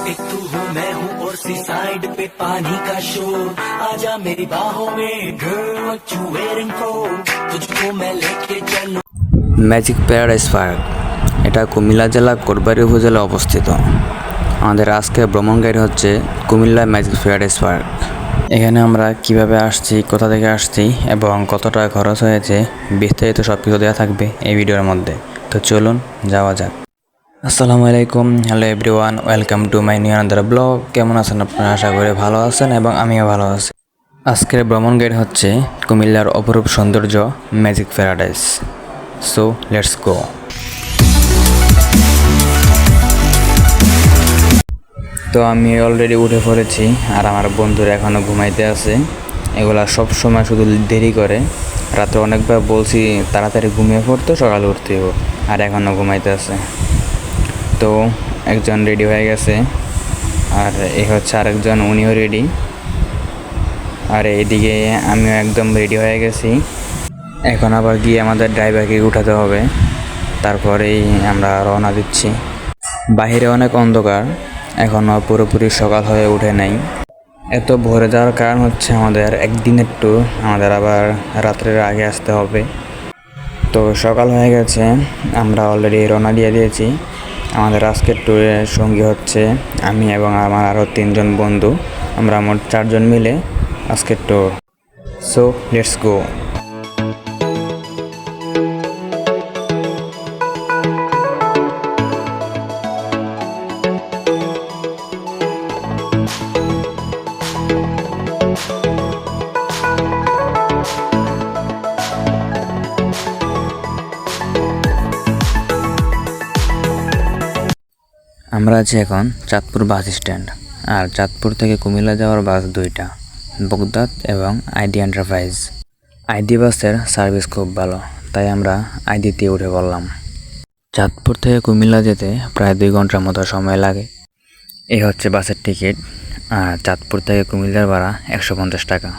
एक तू हो मैं हूँ और सी साइड पे पानी का शोर आजा मेरी बाहों में girl what you waiting for तुझको मैं लेके चलूं। ম্যাজিক প্যারাডাইস পার্ক এটা কুমিল্লা জেলা কোটবাড়ি উপজেলায় অবস্থিত। আমাদের আজকে ভ্রমণ গাইড হচ্ছে কুমিল্লা ম্যাজিক প্যারাডাইস পার্ক। এখানে আমরা কিভাবে আসছি, কোথা থেকে আসছি এবং কত টাকা খরচ হয়েছে বিস্তারিত সব কিছু দেওয়া থাকবে এই ভিডিওর মধ্যে। তো চলুন যাওয়া যাক। আসসালামু আলাইকুম, hello everyone, welcome to my new another blog. কেমন আছেন আপনারা? আশা করি ভালো আছেন এবং আমিও ভালো আছি। আজকের ভ্রমণ গাইড হচ্ছে কুমিল্লার অপরূপ সৌন্দর্য magic paradise. So let's go. তো আমি অলরেডি উঠে পড়েছি আর আমার বন্ধুরা এখনও ঘুমাইতে আছে। এগুলা সব সময় শুধু দেরি করে। রাতে অনেকবার বলছি তাড়াতাড়ি ঘুমিয়ে পড়তো, সকালে উঠতেও, আর এখনও ঘুমাইতে আছে। তো একজন রেডি হয়ে গেছে আর এই হচ্ছে আরেকজন, উনিও রেডি। আর এইদিকে আমিও একদম রেডি হয়ে গেছি। এখন আবার গিয়ে আমাদের ড্রাইভারকে উঠাতে হবে, তারপরেই আমরা রওনা দিচ্ছি। বাহিরে অনেক অন্ধকার, এখনও পুরোপুরি সকাল হয়ে ওঠে নাই। এত ভোরে যাওয়ার কারণ হচ্ছে আমাদের একদিনের ট্যুর, আমাদের আবার রাত্রের আগে আসতে হবে। তো সকাল হয়ে গেছে, আমরা অলরেডি রওনা দিয়ে দিয়েছি। আমাদের আজকের ট্যুরের সঙ্গী হচ্ছে আমি এবং আমার আরও 3 জন বন্ধু। আমরা মোট 4 জন মিলে আজকের ট্যুর। So let's go. আমরা আছি এখন চাঁদপুর বাস স্ট্যান্ড। আর চাঁদপুর থেকে কুমিল্লা যাওয়ার বাস 2টা, বগদাদ এবং আইডি এন্টারপ্রাইজ। আইডি বাসের সার্ভিস খুব ভালো, তাই আমরা আইডিতে উঠে পড়লাম। চাঁদপুর থেকে কুমিল্লা যেতে প্রায় 2 ঘন্টার মতো সময় লাগে। এই হচ্ছে বাসের টিকিট। আর চাঁদপুর থেকে কুমিল্লার ভাড়া 150 টাকা।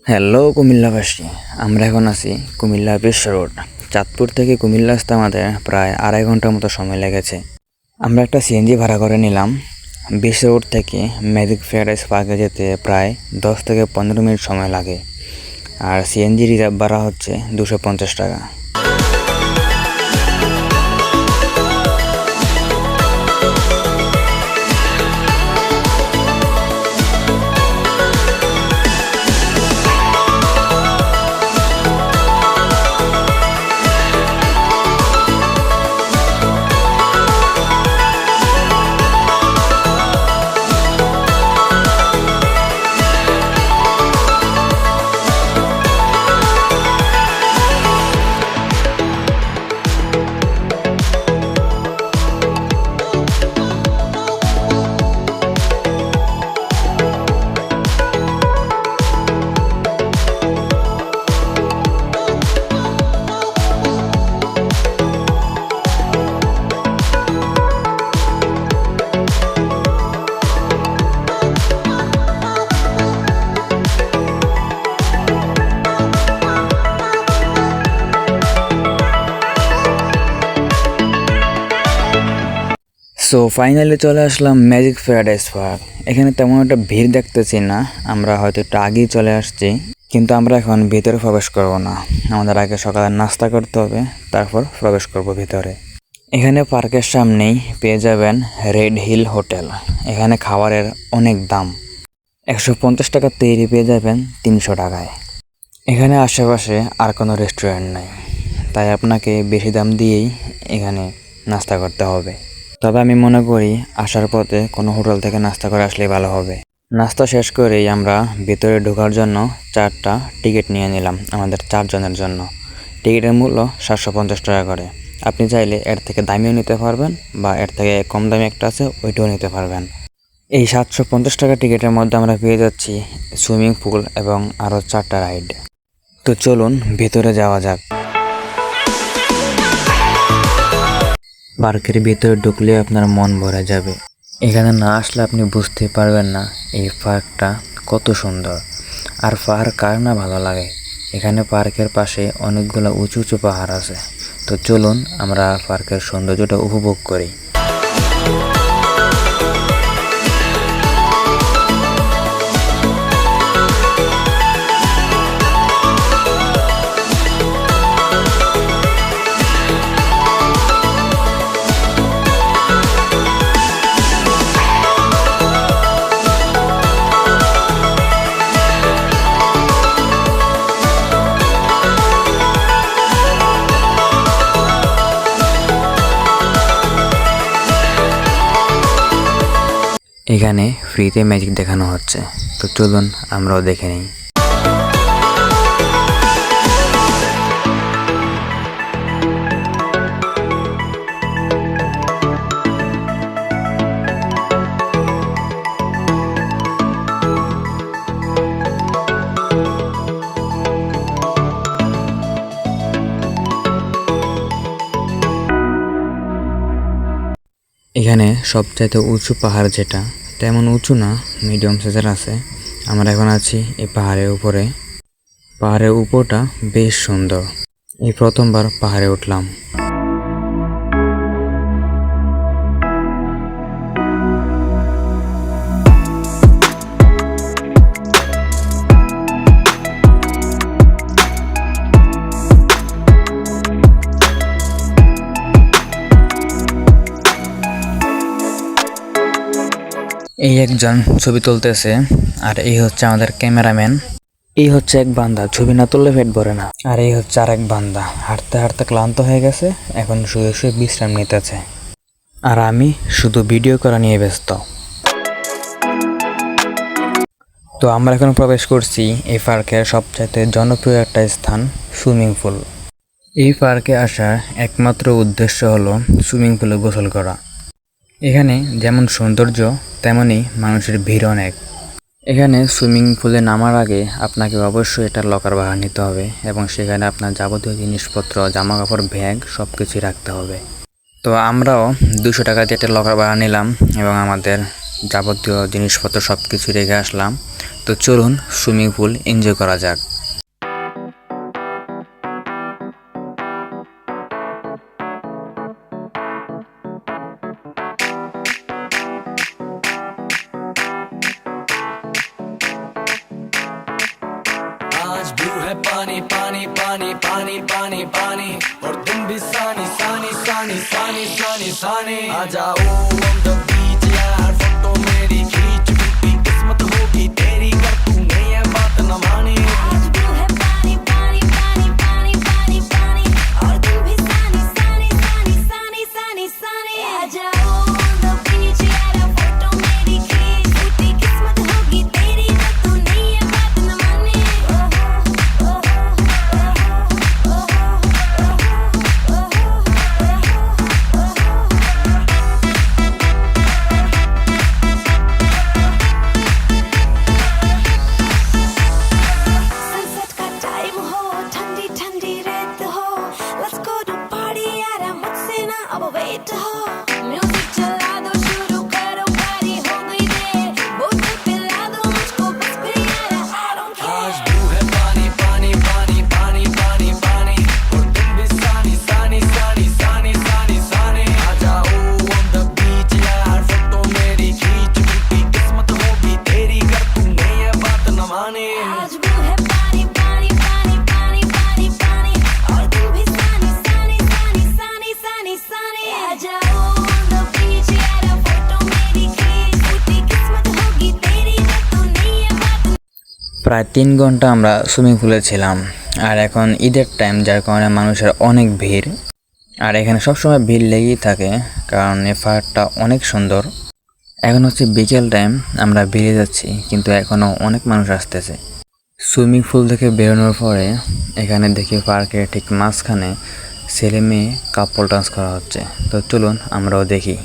হ্যালো কুমিল্লাবাসী, আমরা এখন আছি কুমিল্লা বিশ্ব রোড। চাঁদপুর থেকে কুমিল্লা আসতে আমাদের প্রায় 2.5 ঘন্টার মতো সময় লেগেছে। আমরা একটা সিএনজি ভাড়া করে নিলাম। বিশ্ব রোড থেকে ম্যাজিক প্যারাডাইস পার্কে যেতে প্রায় 10 থেকে 15 মিনিট সময় লাগে। আর সিএনজি রিজার্ভ ভাড়া হচ্ছে 250 টাকা। সো ফাইনালি চলে আসলাম ম্যাজিক প্যারাডাইস পার্ক। এখানে তেমন একটা ভিড় দেখতেছি না, আমরা হয়তো একটু আগেই চলে আসছি। কিন্তু আমরা এখন ভিতরে প্রবেশ করব না, আমাদের আগে সকালে নাস্তা করতে হবে, তারপর প্রবেশ করব ভিতরে। এখানে পার্কের সামনেই পেয়ে যাবেন রেড হিল হোটেল। এখানে খাবারের অনেক দাম, 150 টাকার তৈরি পেয়ে যাবেন 300 টাকায়। এখানে আশেপাশে আর কোনো রেস্টুরেন্ট নাই, তাই আপনাকে বেশি দাম দিয়েই এখানে নাস্তা করতে হবে। তবে আমি মনে করি আসার পথে কোনো হোটেল থেকে নাস্তা করে আসলেই ভালো হবে। নাস্তা শেষ করেই আমরা ভিতরে ঢোকার জন্য 4টা টিকিট নিয়ে নিলাম আমাদের 4 জনের জন্য। টিকিটের মূল্য 750 টাকা করে। আপনি চাইলে এর থেকে দামিও নিতে পারবেন বা এর থেকে কম দামি একটা আছে ওইটাও নিতে পারবেন। এই 750 টাকা টিকিটের মধ্যে আমরা পেয়ে যাচ্ছি সুইমিং পুল এবং আরও 4টা রাইড। তো চলুন ভিতরে যাওয়া যাক। পার্কের ভিতরে ঢুকলে আপনার মন ভরে যাবে। এখানে না আসলে আপনি বুঝতে পারবেন না এই পার্কটা কত সুন্দর। আর পাহাড় কার না ভালো লাগে। এখানে পার্কের পাশে অনেকগুলো উঁচু উঁচু পাহাড় আছে। তো চলুন আমরা পার্কের সৌন্দর্যটা উপভোগ করি। এখানে ফ্রিতে ম্যাজিক দেখানো হচ্ছে। তো চলুন আমরাও দেখে নিই। এখানে সবচাইতে উঁচু পাহাড় যেটা তেমন উঁচু না, মিডিয়াম সাইজের আছে। আমরা এখন আছি এই পাহাড়ের উপরে। পাহাড়ের উপরটা বেশ সুন্দর। এই প্রথমবার পাহাড়ে উঠলাম। এই একজন ছবি তুলতেছে, আর এই হচ্ছে আমাদের ক্যামেরাম্যান। এই হচ্ছে এক বান্দা, ছবি না তুললে পেট ভরে না। আর এই হচ্ছে আরেক বান্দা, হাঁটতে হাঁটতে ক্লান্ত হয়ে গেছে, এখন শুয়ে শুয়ে বিশ্রাম নিতেছে। আর আমি শুধু ভিডিও করা নিয়ে ব্যস্ত। তো আমরা এখন প্রবেশ করছি এই পার্কের সবচাইতে জনপ্রিয় একটা স্থান, সুইমিং পুল। এই পার্কে আসার একমাত্র উদ্দেশ্য হলো সুইমিং পুলে গোসল করা। এখানে যেমন সৌন্দর্য তেমনই মানুষের ভিড় অনেক। এখানে সুইমিং পুলে নামার আগে আপনাকে অবশ্যই এটা লকার ভাড়া নিতে হবে, এবং সেখানে আপনার যাবতীয় জিনিসপত্র, জামা কাপড়, ব্যাগ সব কিছুই রাখতে হবে। তো আমরাও 200 টাকা দিয়ে একটা লকার ভাড়া নিলাম এবং আমাদের যাবতীয় জিনিসপত্র সব কিছু রেখে আসলাম। তো চলুন সুইমিং পুল এনজয় করা যাক। आज ब्लू है पानी पानी पानी पानी पानी पानी और तुम भी सानी सानी सानी सानी सानी सानी आ जाओ on the beach यार, फोटो मेरी खींच, टूटी किस्मत होगी तेरी कर तूने ये बात न मानी। आज ब्लू है पानी पानी पानी पानी पानी पानी और तुम भी सानी सानी सानी सानी सानी सानी आ जाओ on the beach यार, फोटो मेरी खींच, टूटी किस्मत होगी तेरी कर तूने ये बात न मानी। सनसेट का टाइम हो, ठंडी ठंडी रेत हो, लेट्स गो टू पार्टी यार, मुझसे ना अब वेट हो। म्यूजिक चला दो, शुरू करो, पार्टी हो गई देर, बोतल पिला दो मुझको बस फिर यार, I don't आज care। ब्लू है पानी पानी पानी पानी पानी पानी और तुम भी सानी सानी सानी सानी सानी सानी आ जाओ on the beach यार, फोटो मेरी खींच, टूटी किस्मत होगी तेरी कर तूने ये बात न मानी। आज ब्लू है पानी पानी पानी पानी पानी पानी और तुम भी सानी सानी सानी सानी सानी सानी आ जाओ on the beach यार, फोटो मेरी खींच, टूटी किस्मत होगी तेरी कर तूने ये बात। প্রায় 3 ঘন্টা আমরা সুইমিং পুলে ছিলাম। আর এখন ঈদের টাইম, যার কারণে মানুষের অনেক ভিড়। আর এখানে সবসময় ভিড় লেগেই থাকে, কারণ এই পাহাড়টা অনেক সুন্দর। এখন হচ্ছে বিকেল টাইম, আমরা বেরিয়ে যাচ্ছি, কিন্তু এখনও অনেক মানুষ আসতেছে। সুইমিং পুল থেকে বেরোনোর পরে এখানে দেখি পার্কের ঠিক মাঝখানে ছেলে মেয়ে কাপল ডান্স করা হচ্ছে। তো চলুন আমরাও দেখি।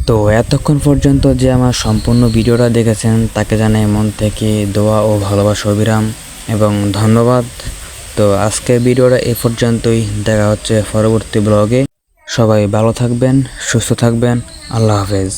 তো এতক্ষণ পর্যন্ত যে আমার সম্পূর্ণ ভিডিওটা দেখেছেন তাকে জানাই মন থেকে দোয়া ও ভালোবাসা অবিরাম এবং ধন্যবাদ। তো আজকের ভিডিওটা এই পর্যন্তই, দেখা হচ্ছে পরবর্তী ব্লগে। সবাই ভালো থাকবেন, সুস্থ থাকবেন, আল্লাহ হাফেজ।